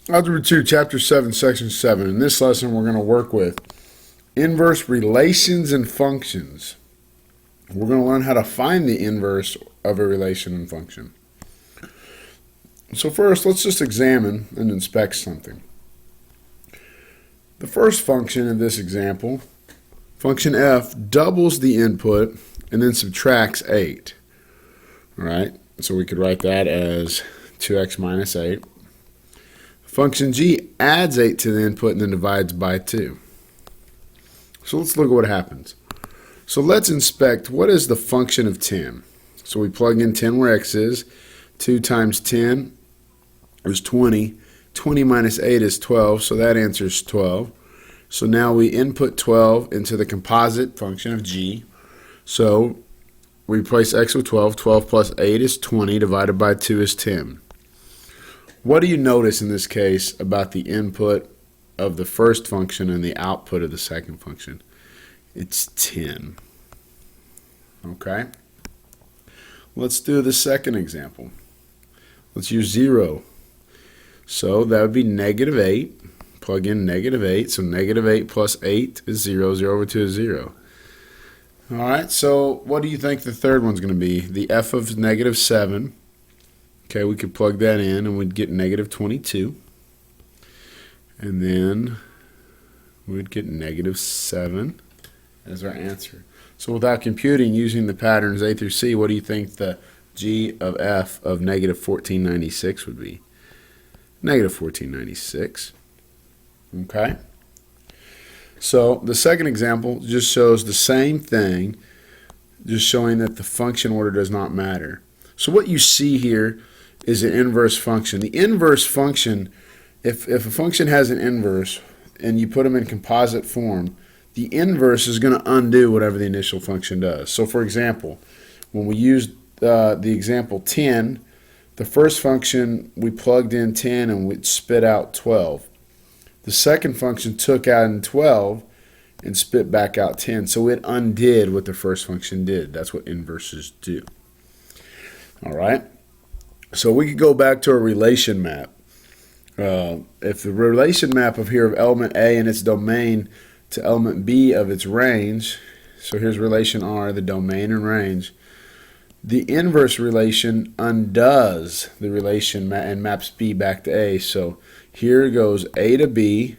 Algebra 2, Chapter 7, Section 7. In this lesson, we're going to work with inverse relations and functions. We're going to learn how to find the inverse of a relation and function. So first, let's just examine and inspect something. The first function in this example, function f, doubles the input and then subtracts 8. All right, so we could write that as 2x minus 8. Function g adds 8 to the input and then divides by 2. So let's look at what happens. So let's inspect what is the function of 10. So we plug in 10 where x is. 2 times 10 is 20. 20 minus 8 is 12, so that answer is 12. So now we input 12 into the composite function of g. So we replace x with 12. 12 plus 8 is 20, divided by 2 is 10. What do you notice in this case about the input of the first function and the output of the second function? It's 10. Okay? Let's do the second example. Let's use 0. So that would be negative 8. Plug in negative 8. So negative 8 plus 8 is 0. 0 over 2 is 0. All right, so what do you think the third one's going to be? The f of negative 7. Okay, we could plug that in and we'd get negative 22. And then we'd get negative 7 as our answer. So without computing, using the patterns A through C, what do you think the g of f of negative 1496 would be? Negative 1496. Okay? So the second example just shows the same thing, just showing that the function order does not matter. So what you see here is an inverse function. The inverse function, if a function has an inverse and you put them in composite form, the inverse is going to undo whatever the initial function does. So for example, when we used the example 10, the first function we plugged in 10 and we spit out 12. The second function took out 12 and spit back out 10. So it undid what the first function did. That's what inverses do. All right. So we could go back to a relation map. If the relation map of here of element A and its domain to element B of its range, so here's relation R, the domain and range, the inverse relation undoes the relation and maps B back to A. So here goes A to B,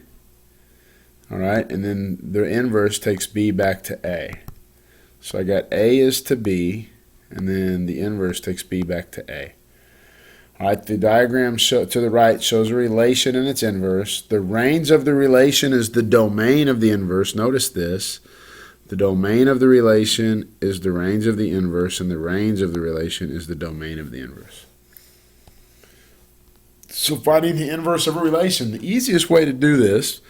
all right, and then the inverse takes B back to A. So I got A is to B, and then the inverse takes B back to A. All right, the diagram to the right shows a relation and its inverse. The range of the relation is the domain of the inverse. Notice this. The domain of the relation is the range of the inverse, and the range of the relation is the domain of the inverse. So finding the inverse of a relation, the easiest way to do this,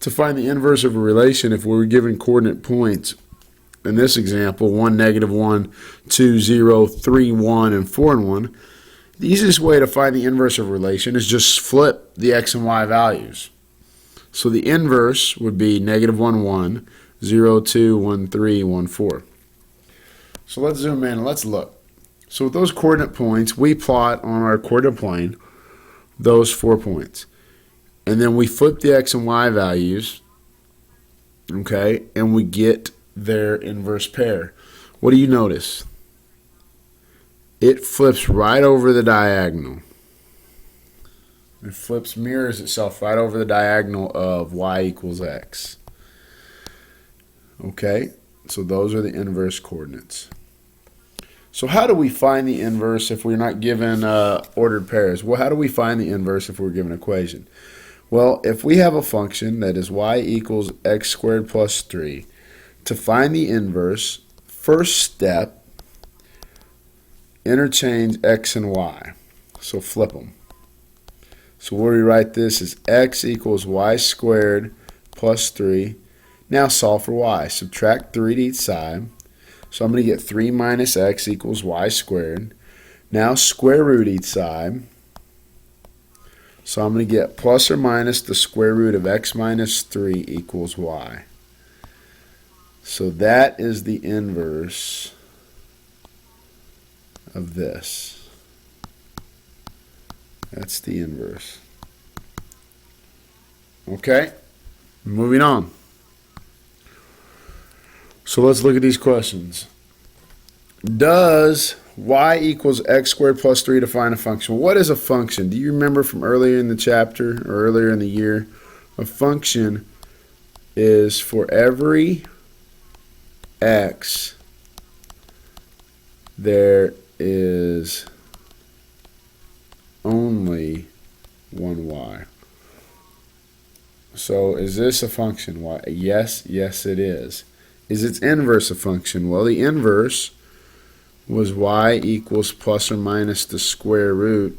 to find the inverse of a relation, if we were given coordinate points, in this example, 1, negative 1, 2, 0, 3, 1, and 4, and 1, the easiest way to find the inverse of a relation is just flip the x and y values. So the inverse would be negative 1, 1, 0, 2, 1, 3, 1, 4. So let's zoom in and let's look. So with those coordinate points, we plot on our coordinate plane those 4 points. And then we flip the x and y values, okay, and we get their inverse pair. What do you notice? It flips right over the diagonal. It mirrors itself right over the diagonal of y equals x. Okay, so those are the inverse coordinates. So how do we find the inverse if we're not given ordered pairs? Well, how do we find the inverse if we're given an equation? Well, if we have a function that is y equals x squared plus 3, to find the inverse, first step, interchange x and y. So flip them. So where we write this is x equals y squared plus 3. Now solve for y. Subtract 3 to each side. So I'm going to get 3 minus x equals y squared. Now square root each side. So I'm going to get plus or minus the square root of x minus 3 equals y. So that is the inverse of this. That's the inverse. Okay, moving on. So let's look at these questions. Does y equals x squared plus 3 define a function? What is a function? Do you remember from earlier in the chapter or earlier in the year? A function is for every x, there is only one y. So is this a function? Y? Yes, yes it is. Is its inverse a function? Well, the inverse was y equals plus or minus the square root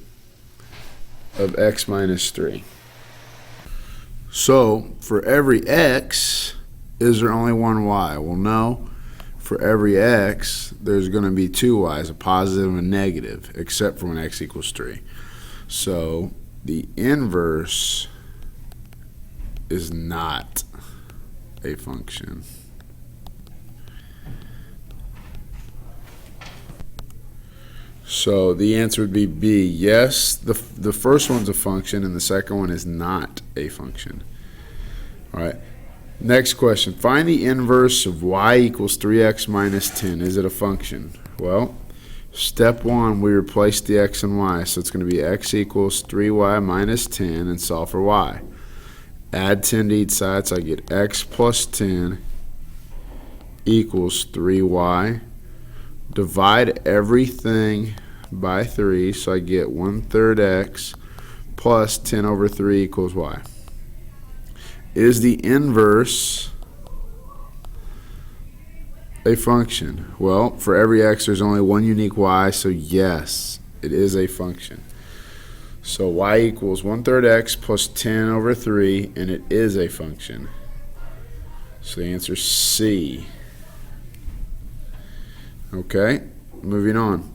of x minus 3. So for every x, is there only one y? Well, no. For every x, there's going to be two y's, a positive and a negative, except for when x equals 3. So the inverse is not a function. So the answer would be B. Yes, the first one's a function and the second one is not a function. All right. Next question. Find the inverse of y equals 3x minus 10. Is it a function? Well, step one, we replace the x and y. So it's going to be x equals 3y minus 10 and solve for y. Add 10 to each side, so I get x plus 10 equals 3y. Divide everything by 3, so I get 1/3 x plus 10 over 3 equals y. Is the inverse a function? Well, for every x, there's only one unique y, so yes, it is a function. So y equals 1/3 x plus 10 over 3, and it is a function. So the answer is C. Okay, moving on.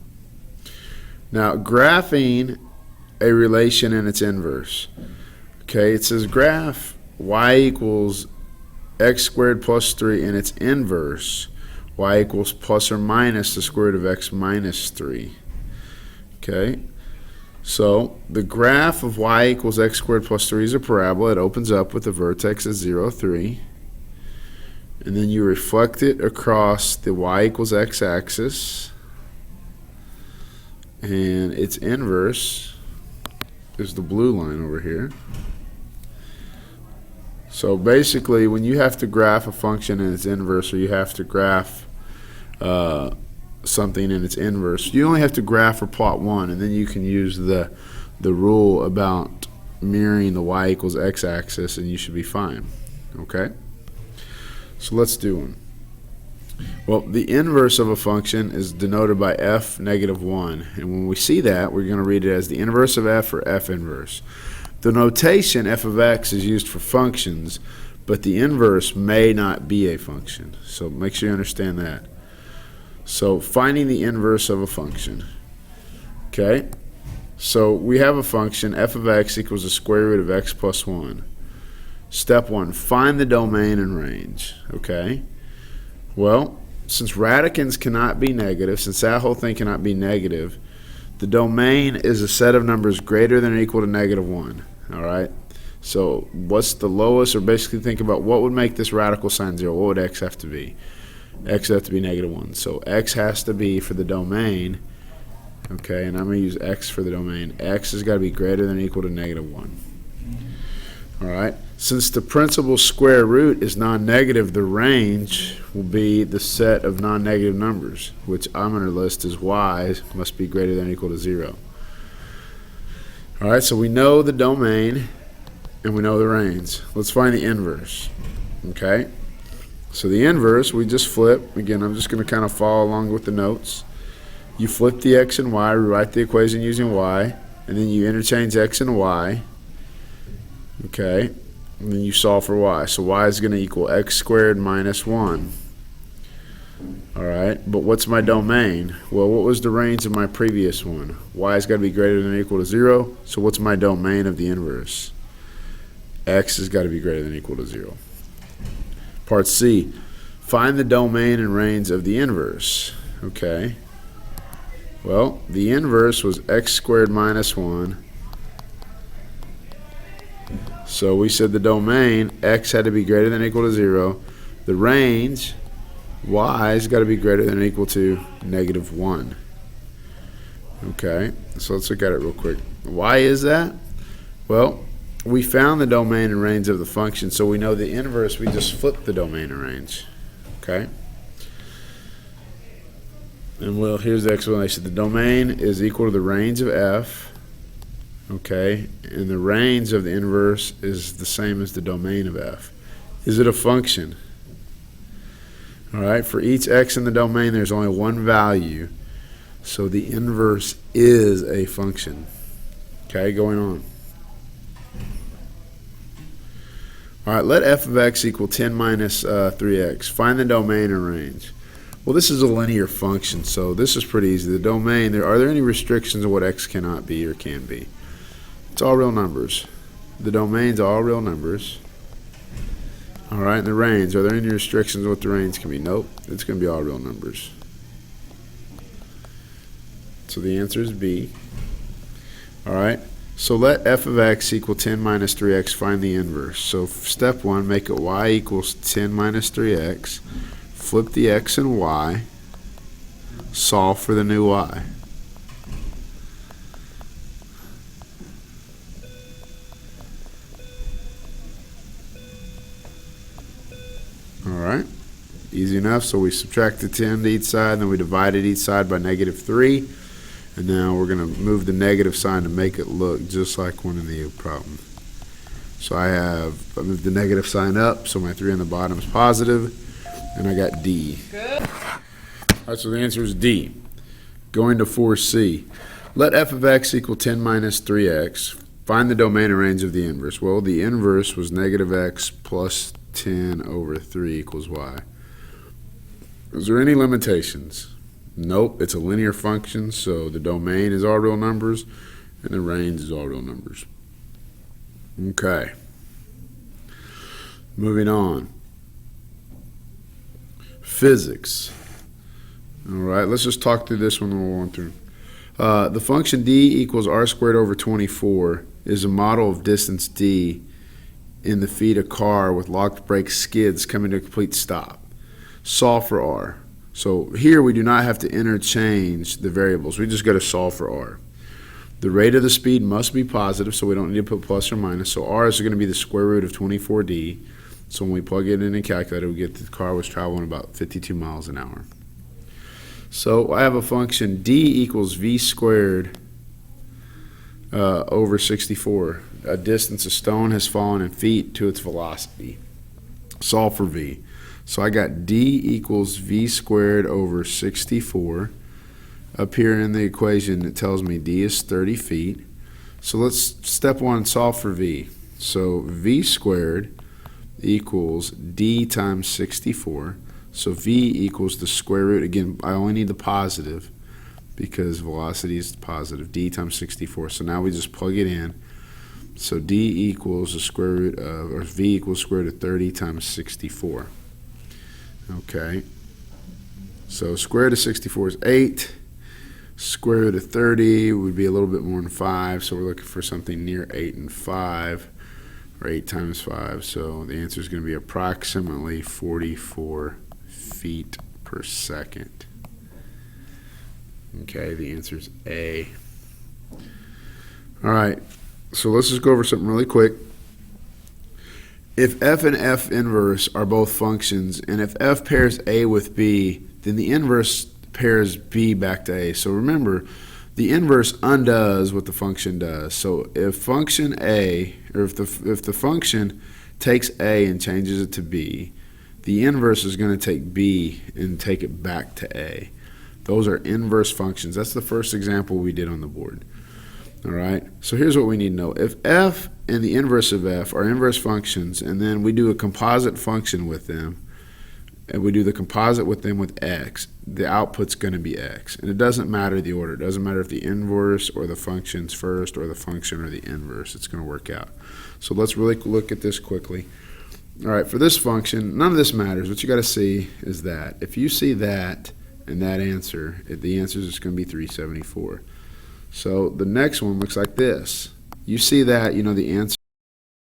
Now, graphing a relation and its inverse. Okay, it says graph y equals x squared plus 3 and its inverse, y equals plus or minus the square root of x minus 3. Okay, so the graph of y equals x squared plus 3 is a parabola. It opens up with the vertex at 0, 3. And then you reflect it across the y equals x axis. And its inverse is the blue line over here. So basically, when you have to graph a function in its inverse, or you have to graph something in its inverse, you only have to graph or plot one, and then you can use the rule about mirroring the y equals x axis, and you should be fine. Okay? So let's do one. Well, the inverse of a function is denoted by f negative 1. And when we see that, we're going to read it as the inverse of f or f inverse. The notation f of x is used for functions, but the inverse may not be a function. So make sure you understand that. So finding the inverse of a function. Okay? So we have a function, f of x equals the square root of x plus 1. Step one, find the domain and range. Okay? Well, since radicans cannot be negative, since that whole thing cannot be negative, the domain is a set of numbers greater than or equal to negative 1. All right? So what's the lowest, or basically think about what would make this radical sign 0. What would x have to be? X would have to be negative 1. So x has to be for the domain, okay, and I'm going to use x for the domain. X has got to be greater than or equal to negative 1. All right? Since the principal square root is non-negative, the range will be the set of non-negative numbers, which I'm going to list as y must be greater than or equal to 0. All right, so we know the domain and we know the range. Let's find the inverse. Okay? So the inverse, we just flip. Again, I'm just going to kind of follow along with the notes. You flip the x and y, rewrite the equation using y, and then you interchange x and y. Okay? And then you solve for y. So y is going to equal x squared minus 1. All right, but what's my domain? Well, what was the range of my previous one? Y has got to be greater than or equal to 0. So what's my domain of the inverse? X has got to be greater than or equal to 0. Part C, find the domain and range of the inverse. Okay. Well, the inverse was x squared minus 1 So we said the domain, x had to be greater than or equal to 0. The range, y's got to be greater than or equal to -1. Okay, so let's look at it real quick. Why is that? Well, we found the domain and range of the function, so we know the inverse, we just flip the domain and range. Okay? And well, here's the explanation. The domain is equal to the range of f, okay, and the range of the inverse is the same as the domain of f. Is it a function? All right, for each x in the domain, there's only one value, so the inverse is a function. Okay, going on. All right, let f of x equal 10 minus 3x. Find the domain and range. Well, this is a linear function, so this is pretty easy. The domain, are there any restrictions on what x cannot be or can be? It's all real numbers. The domain's all real numbers. All right, and the range, are there any restrictions on what the range can be? Nope, it's going to be all real numbers. So the answer is B. All right, so let f of x equal 10 minus 3x, find the inverse. So step 1, make it y equals 10 minus 3x. Flip the x and y, solve for the new y. Alright, easy enough. So we subtracted 10 to each side, and then we divided each side by -3. And now we're going to move the negative sign to make it look just like one of the problem. So I moved the negative sign up, so my 3 on the bottom is positive. And I got D. Good. All right, so the answer is D. Going to 4C. Let f of x equal 10 minus 3x. Find the domain and range of the inverse. Well, the inverse was -x plus 10 over 3 equals y. Is there any limitations? Nope, it's a linear function, so the domain is all real numbers, and the range is all real numbers. Okay. Moving on. Physics. All right, let's just talk through this one and we'll go on through. The function d equals r squared over 24 is a model of distance d in the feet of car with locked brake skids coming to a complete stop. Solve for r. So here we do not have to interchange the variables. We just got to solve for r. The rate of the speed must be positive, so we don't need to put plus or minus. So r is going to be the square root of 24d. So when we plug it in a calculator, we get the car was traveling about 52 miles an hour. So I have a function d equals v squared over 64. A distance a stone has fallen in feet to its velocity. Solve for v. So I got d equals v squared over 64. Up here in the equation, it tells me d is 30 feet. So let's step 1, solve for v. So v squared equals d times 64. So v equals the square root. Again, I only need the positive because velocity is positive. D times 64. So now we just plug it in. So d equals the square root of, or v equals square root of 30 times 64. Okay. So square root of 64 is 8. Square root of 30 would be a little bit more than 5. So we're looking for something near 8 and 5. Or 8 times 5, so the answer is going to be approximately 44 feet per second. Okay, the answer is A. All right, so let's just go over something really quick. If f and f inverse are both functions, and if f pairs A with B, then the inverse pairs B back to A. So remember, the inverse undoes what the function does. So if function A, or if the function takes A and changes it to B, the inverse is going to take B and take it back to A. Those are inverse functions. That's the first example we did on the board. All right, so here's what we need to know. If f and the inverse of f are inverse functions, and then we do a composite function with them, and we do the composite with them with x, the output's going to be x. And it doesn't matter the order. It doesn't matter if the inverse or the function's first or the function or the inverse. It's going to work out. So let's really look at this quickly. All right, for this function, none of this matters. What you got to see is that. If you see that and that answer, the answer is going to be 374. So the next one looks like this. You see that, you know the answer